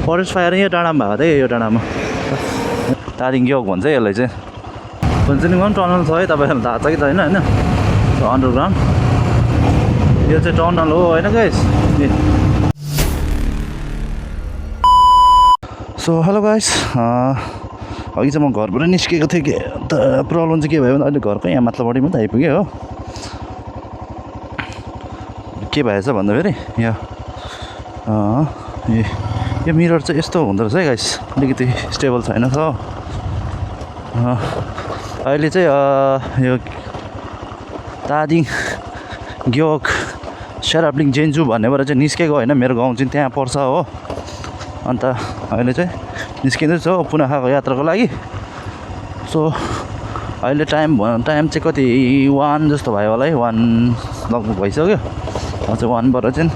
forest fire यहाँ डाँडामा भएको थियो यो डाँडामा तारिङ ग्योक भन्छ यसलाई चाहिँ फुन्चुलिङमा पनि टनल छ है तपाईँहरूलाई थाहा छ कि छैन होइन अन्डरग्राउन्ड यो चाहिँ टनल हो होइन गाइस सो हेलो गाइस अघि चाहिँ म घरबाट निस्केको थिएँ कि अन्त प्रब्लम चाहिँ के भयो भने अहिले घरको यहाँ माथिल्लोपट्टि मात्रै आइपुगेँ हो के भएछ भन्दाखेरि यो मिरर चाहिँ यस्तो हुँदो रहेछ है गाइस अलिकति स्टेबल छैन छ अहिले चाहिँ यो तादिङ ग्योक सेराप्लिङ जेन्जु भन्नेबाट चाहिँ निस्केको होइन मेरो गाउँ चाहिँ त्यहाँ पर्छ हो अन्त अहिले चाहिँ निस्किँदैछ हो पुनःको यात्राको लागि सो अहिले टाइम चाहिँ कति 1 जस्तो भयो होला है 1 लगभग भइसक्यो अझ 1बाट चाहिँ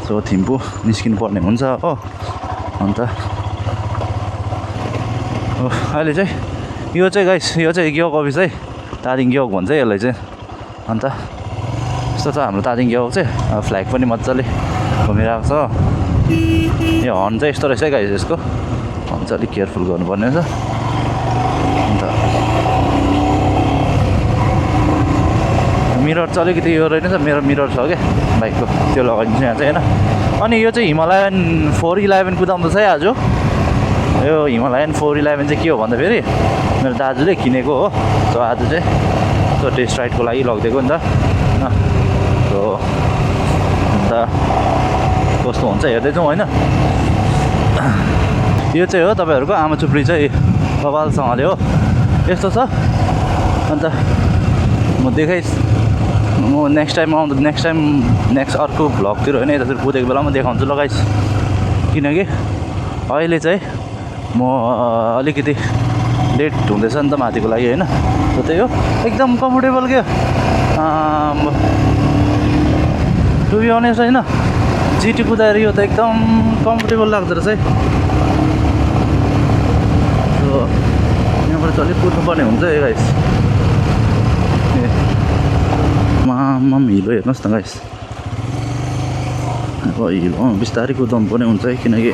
सो थिम्पू निस्किनु पर्ने हुन्छ हो अन्त अहिले चाहिँ यो चाहिँ गाइस यो चाहिँ ग्योक अफिस है तादिङ ग्योक भन्छ यसलाई चाहिँ अन्त यस्तो छ हाम्रो तादिङ ग्योक चाहिँ फ्ल्याग पनि मजाले घुमिरहेको छ यो हर्न चाहिँ यस्तो रहेछ गाइस यसको हर्न चाहिँ अलिक केयरफुल गर्नुपर्ने छ अन्त मिरर चाहिँ अलिकति यो रहेछ मेरो मिरर छ क्या बाइकको त्यो लगाइदिन्छु यहाँ चाहिँ होइन अनि यो चाहिँ हिमालयन 411 कुदाउँदैछ है आज यो हिमालयन 411 चाहिँ के हो भन्दाखेरि मेरो दाजुले किनेको हो सो आज चाहिँ त्यो टेस्ट राइडको लागि लगिदिएको नि त होइन सो अन्त कस्तो हुन्छ हेर्दै जाउँ होइन यो चाहिँ हो तपाईँहरूको आमा चुप्री चाहिँ कपालसँगले हो यस्तो छ अन्त म नेक्स्ट अर्को भ्लगतिर होइन यतातिर कुदेको बेलामा देखाउँछु लगाइस किनकि अहिले चाहिँ म अलिकति लेट हुँदैछ नि त माथिको लागि होइन त्यही हो एकदम कम्फोर्टेबल क्या टु बी अनेस्ट होइन जिटी कुदाएर यो त एकदम कम्फोर्टेबल लाग्दो रहेछ है सो यहाँबाट चाहिँ अलिक कुद्नुपर्ने हुन्छ है गाइस माम हिलो हेर्नुहोस् न गाइस अब हिलोमा बिस्तारै कुदाउनु पर्ने हुन्छ है किनकि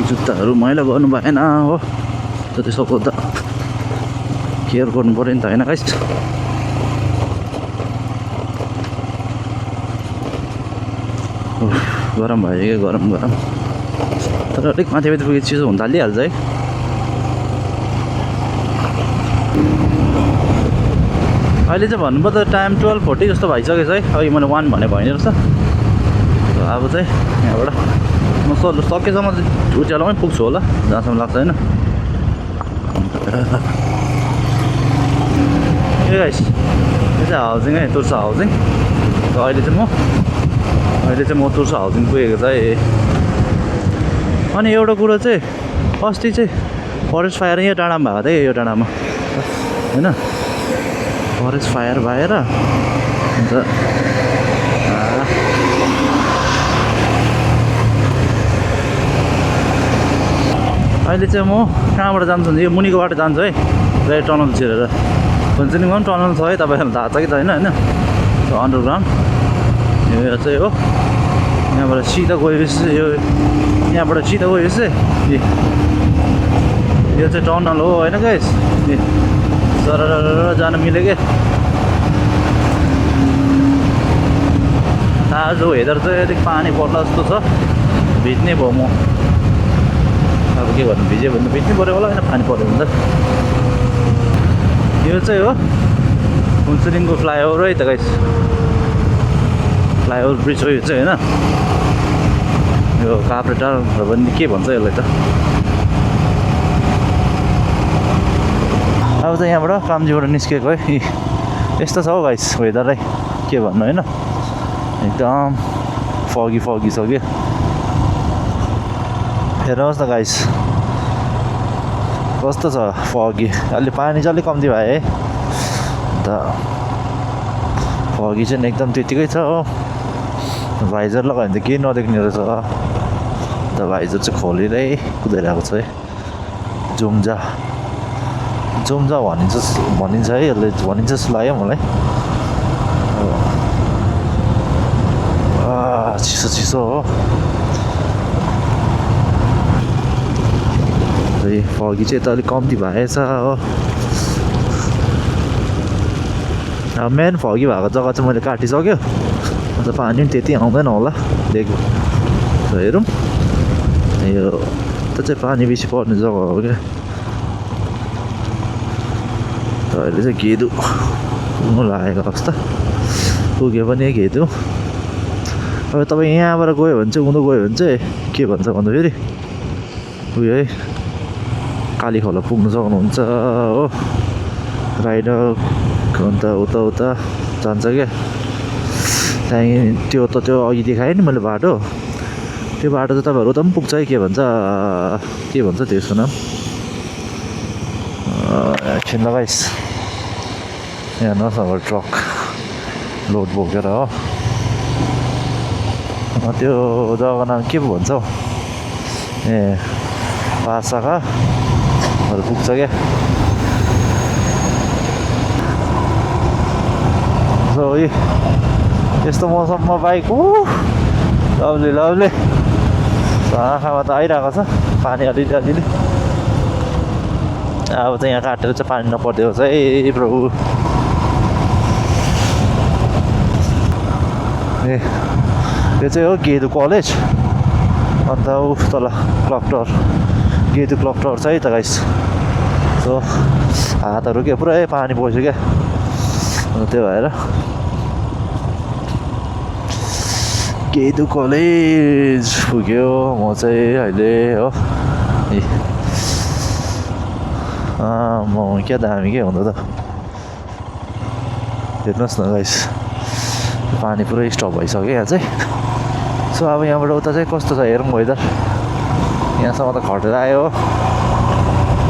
जुत्ताहरू मैला गर्नु भएन हो जति सक्दो त केयर गर्नु पऱ्यो नि त होइन गाइस गरम भयो क्या गरम तर अलिक माथि पुगेको चिसो हुन थालिहाल्छ है अहिले चाहिँ भन्नुपर्दा टाइम 12:40 जस्तो भइसकेछ है अघि मैले 1 भनेको होइन रहेछ अब चाहिँ यहाँबाट म सकेसम्म उज्यालोमै पुग्छु होला जहाँसम्म लाग्छ होइन ए गाइस यो चाहिँ हाउसिङ है तुर्सा हाउसिङ अहिले चाहिँ म तुर्सा हाउसिङ पुगेको छ है अनि एउटा कुरो चाहिँ अस्ति चाहिँ फरेस्ट फायर यहाँ डाँडामा भएको थियो यो डाँडामा होइन फरेस्ट फायर भएर अन्त अहिले चाहिँ म कहाँबाट जान्छु यो मुनिको बाटो जान्छु है रेड टनल छिरेर फुन्चुलिङमा पनि टनल छ है तपाईँहरूलाई थाहा छ कि छैन होइन अन्डरग्राउन्ड यो चाहिँ हो यहाँबाट सिधा गएपछि यहाँबाट सिधा गएपछि यो चाहिँ टनल हो होइन गाइस सर जान मिल्यो क्या आज वेदर चाहिँ अलिक पानी पर्ला जस्तो छ भिज्ने भयो म अब के गर्नु भिज्यो भने भिज्नै पऱ्यो होला होइन पानी पऱ्यो भने त यो चाहिँ हो फुन्चुलिङको फ्लाइओभर है त गाइस फ्लाइओभर ब्रिज हो यो चाहिँ होइन यो काप्रेटार भन्ने के भन्छ यसलाई त अब चाहिँ यहाँबाट कामजीबाट निस्केको है यस्तो छ हौ गाइस वेदर है के भन्नु होइन एकदम फगी छ कि हेर्नुहोस् न गाइस कस्तो छ फगी अलि पानी चाहिँ अलिक कम्ती भयो है अन्त फगी चाहिँ एकदम त्यतिकै छ हो भाइजर लगायो भने त केही नदेख्ने रहेछ अन्त भाइजर चाहिँ खोलेरै कुदाइरहेको छ है जुम्जा भनिन्छ है यसले भनिन्छ जस्तो लाग्यो मलाई चिसो हो खै फगी चाहिँ यता अलिक कम्ती भएछ हो मेन फगी भएको जग्गा चाहिँ मैले काटिसक्यो अन्त पानी पनि त्यति आउँदैन होला देखो हेरौँ यो त चाहिँ पानी बेसी पर्ने जग्गा हो क्या अहिले चाहिँ घेदु पुग्नु लागेको अवस्था पुग्यो भने घेदु अब तपाईँ यहाँबाट गयो भने चाहिँ उँधो गयो भने चाहिँ के भन्छ भन्दाखेरि उयो है काली खोला पुग्नु सक्नुहुन्छ हो राइडर अन्त उता उता जान्छ क्या त्यहाँदेखि त्यो अघि देखाएँ नि मैले बाटो त्यो बाटो चाहिँ तपाईँहरू उता पनि पुग्छ है के भन्छ त्यसको नाम एकछिन लगाइस् हेर्नुहोस् अब ट्रक लोड बोकेर हो त्यो जग्गाको नाम के पो भन्छ हौ ए पासाकाहरू पुग्छ क्या सो यस्तो मौसममा बाइक लभली लभली आँखामा त आइरहेको छ पानी अलिअलि अब चाहिँ यहाँ काटेर चाहिँ पानी नपरिदियोस् है प्रभु ए यो चाहिँ हो गेदु कलेज अन्त तल क्लक टावर गेदु क्लक टावर छ है त गाइस सो हातहरू के पुरै पानी पस्यो क्या अन्त त्यो भएर गेदु कलेज पुग्यो म चाहिँ अहिले हो म क्या दामी के हुँदा त हेर्नुहोस् न गाइस पानी पुरै स्टप भइसक्यो यहाँ चाहिँ सो अब यहाँबाट उता चाहिँ कस्तो छ हेरौँ वेदर यहाँसम्म त खटेर आयो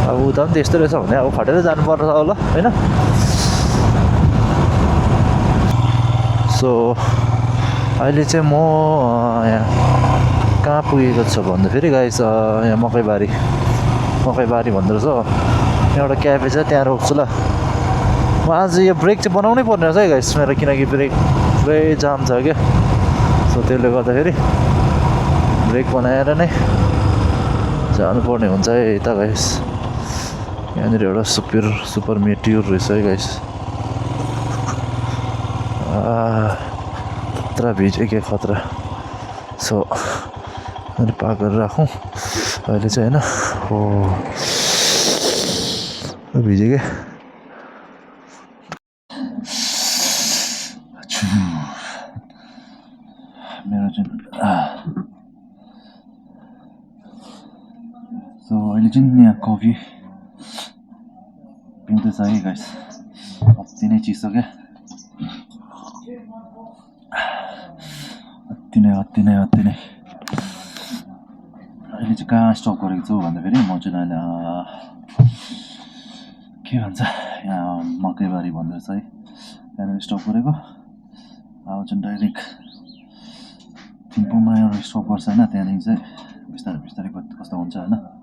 अब उता पनि त्यस्तो रहेछ भने अब खटेर जानुपर्छ होला होइन सो अहिले चाहिँ म यहाँ कहाँ पुगेको छु भन्दाखेरि गाइस यहाँ मकैबारी भन्दो रहेछ एउटा क्याफे छ त्यहाँ रोक्छु ल म आज यो ब्रेक चाहिँ बनाउनै पर्ने रहेछ है गाइस मेरो किनकि ब्रेक पुरै जाम छ क्या सो त्यसले गर्दाखेरि ब्रेक बनाएर नै जानुपर्ने हुन्छ है यता गाइस यहाँनिर एउटा सुपर मेट्योर रहेछ है गाइस खतरा भिज्यो के खतरा सो मैले पाक गरेर राखौँ अहिले चाहिँ होइन हो भिज्यो क्या मेरो चाहिँ सो अहिले चाहिँ यहाँ कफी पिउँदैछ है गाइस अति नै चिसो क्या अति नै अहिले चाहिँ कहाँ स्टप गरेको छु भन्दाखेरि म चाहिँ अहिले के भन्छ यहाँ मकैबारी भन्दो रहेछ है त्यहाँनिर स्टप गरेको अब चाहिँ डाइरेक्ट थिम्पूमा एउटा स्टप गर्छ होइन त्यहाँदेखि चाहिँ बिस्तारै कस्तो हुन्छ होइन